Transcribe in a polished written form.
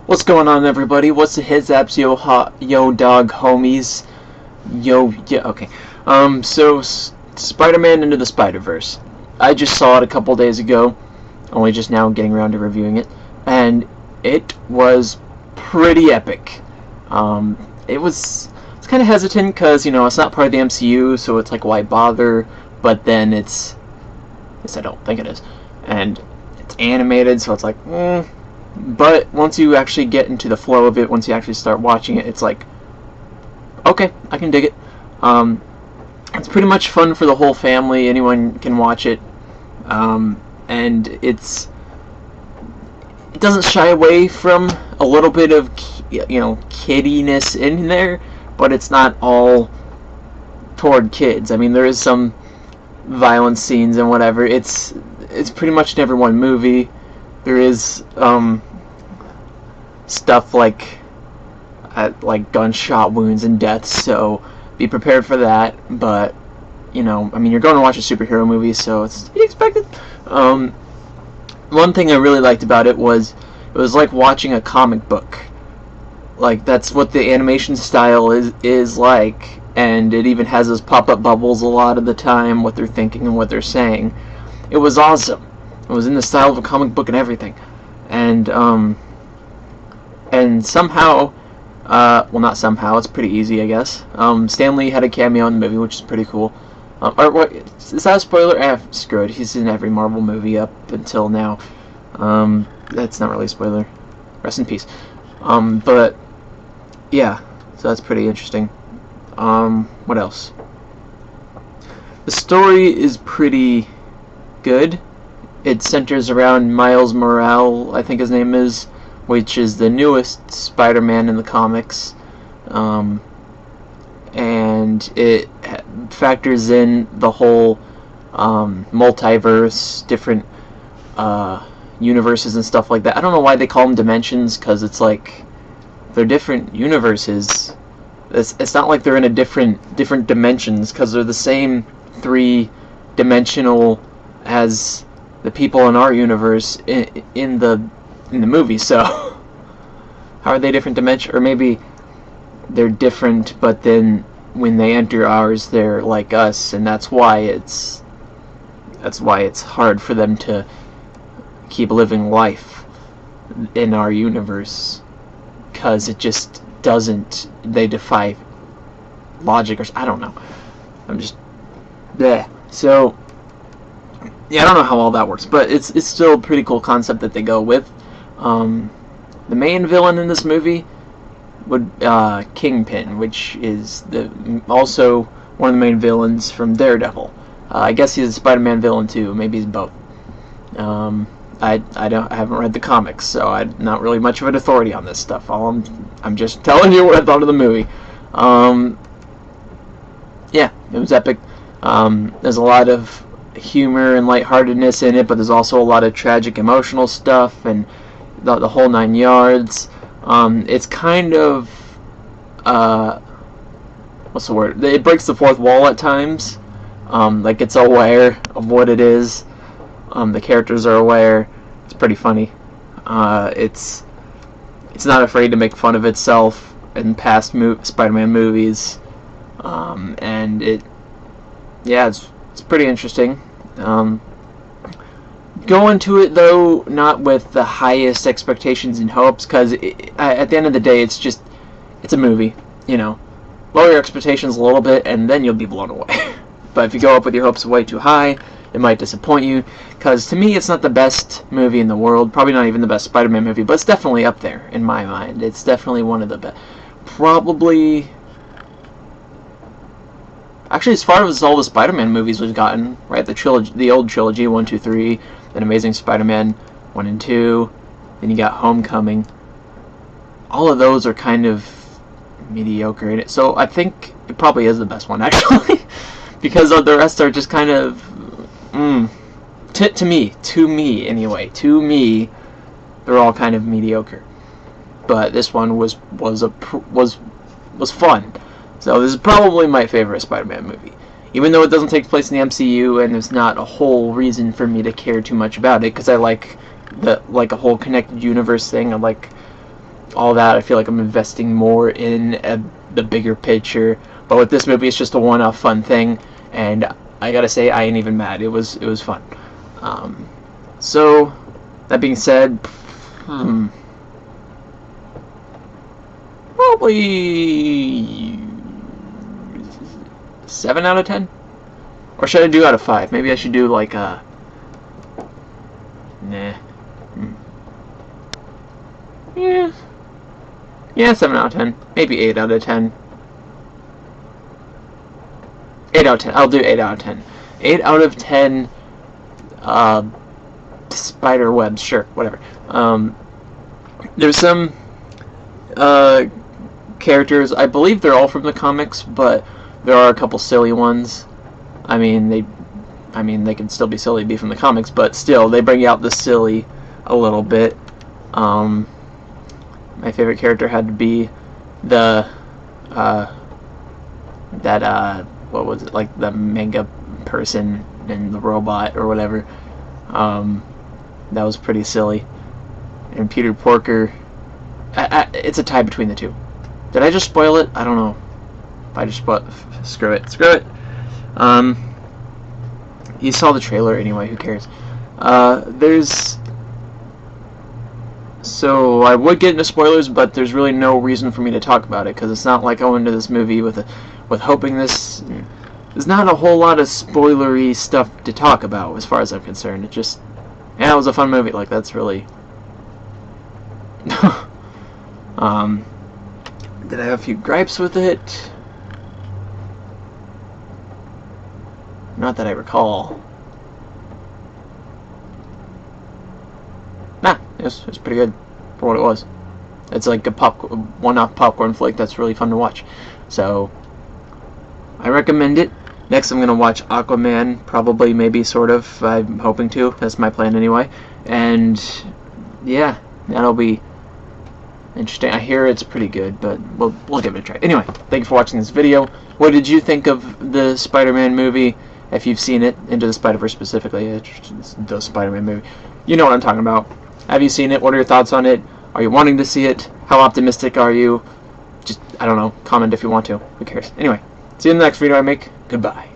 What's going on, everybody? What's the his apps, yo dog homies? Okay. Spider-Man Into the Spider-Verse. I just saw it a couple days ago, only just now getting around to reviewing it, and it was pretty epic. It's kind of hesitant because, it's not part of the MCU, so it's like, why bother? But then at least I don't think it is. And it's animated, so it's like, But once you actually get into the flow of it, once you actually start watching it, it's like, okay, I can dig it. It's pretty much fun for the whole family. Anyone can watch it. And it doesn't shy away from a little bit of, kiddiness in there, but it's not all toward kids. I mean, there is some violence scenes and whatever. It's pretty much in every one movie. There is stuff like gunshot wounds and deaths, so be prepared for that. But you're going to watch a superhero movie, so it's to be expected. One thing I really liked about it was like watching a comic book. Like, that's what the animation style is like, and it even has those pop-up bubbles a lot of the time, what they're thinking and what they're saying. It was awesome. It was in the style of a comic book and everything. And somehow, well, not somehow, it's pretty easy, I guess. Stan Lee had a cameo in the movie, which is pretty cool. Or what, is that a spoiler? Screw it, he's in every Marvel movie up until now. That's not really a spoiler. Rest in peace. But, yeah, so that's pretty interesting. What else? The story is pretty good. It centers around Miles Morales, I think his name is, which is the newest Spider-Man in the comics. And it factors in the whole multiverse, different universes and stuff like that. I don't know why they call them dimensions, because it's like they're different universes. It's not like they're in a different dimensions, because they're the same three-dimensional as the people in our universe in the movie. So how are they different dimensions? Or maybe they're different, but then when they enter ours, they're like us, and that's why it's hard for them to keep living life in our universe, because it just doesn't. They defy logic, or I don't know. I'm just bleh. So yeah, I don't know how all that works, but it's still a pretty cool concept that they go with. The main villain in this movie would Kingpin, which is also one of the main villains from Daredevil. I guess he's a Spider-Man villain too. Maybe he's both. I haven't read the comics, so I'm not really much of an authority on this stuff. I'm just telling you what I thought of the movie. Yeah, it was epic. There's a lot of humor and lightheartedness in it, but there's also a lot of tragic emotional stuff and the whole 9 yards. It's kind of what's the word? It breaks the fourth wall at times. Like, it's aware of what it is. The characters are aware. It's pretty funny. It's not afraid to make fun of itself in past Spider-Man movies. And it's pretty interesting. Go into it, though, not with the highest expectations and hopes, because at the end of the day, it's a movie. Lower your expectations a little bit, and then you'll be blown away. But if you go up with your hopes way too high, it might disappoint you, because to me, it's not the best movie in the world. Probably not even the best Spider-Man movie, but it's definitely up there in my mind. It's definitely one of the best. Probably. Actually, as far as all the Spider-Man movies we've gotten, right? The old trilogy, 1, 2, 3, then Amazing Spider-Man 1 and 2, then you got Homecoming. All of those are kind of mediocre in it. So I think it probably is the best one, actually, because the rest are just kind of to me anyway. To me, they're all kind of mediocre. But this one was fun. So this is probably my favorite Spider-Man movie. Even though it doesn't take place in the MCU, and there's not a whole reason for me to care too much about it, because I like a whole connected universe thing. I like all that. I feel like I'm investing more in the bigger picture. But with this movie, it's just a one-off fun thing, and I gotta say, I ain't even mad. It was fun. So that being said, probably 7 out of 10, or should I do out of 5? Maybe I should do like a yeah, 7 out of 10, maybe 8 out of 10. 8 out of 10. I'll do 8 out of 10. 8 out of 10 spider webs, sure, whatever. There's some characters, I believe they're all from the comics, but there are a couple silly ones. I mean, they can still be silly, be from the comics, but still, they bring out the silly a little bit. My favorite character had to be the what was it, like the manga person and the robot or whatever. That was pretty silly. And Peter Porker, it's a tie between the two. Did I just spoil it? I don't know. If I just spoiled, screw it. You saw the trailer anyway, who cares? So I would get into spoilers, but there's really no reason for me to talk about it, because it's not like I went into this movie with hoping this. There's not a whole lot of spoilery stuff to talk about as far as I'm concerned. It just, yeah, it was a fun movie. Like, that's really. Did I have a few gripes with it? Not that I recall. Nah, it was pretty good for what it was. It's like a one-off popcorn flick that's really fun to watch. So, I recommend it. Next I'm going to watch Aquaman, probably, maybe, sort of. I'm hoping to. That's my plan anyway. And, yeah, that'll be interesting. I hear it's pretty good, but we'll give it a try. Anyway, thank you for watching this video. What did you think of the Spider-Man movie? If you've seen it, Into the Spider-Verse specifically, it's the Spider-Man movie. You know what I'm talking about. Have you seen it? What are your thoughts on it? Are you wanting to see it? How optimistic are you? Just, I don't know, comment if you want to. Who cares? Anyway, see you in the next video I make. Goodbye.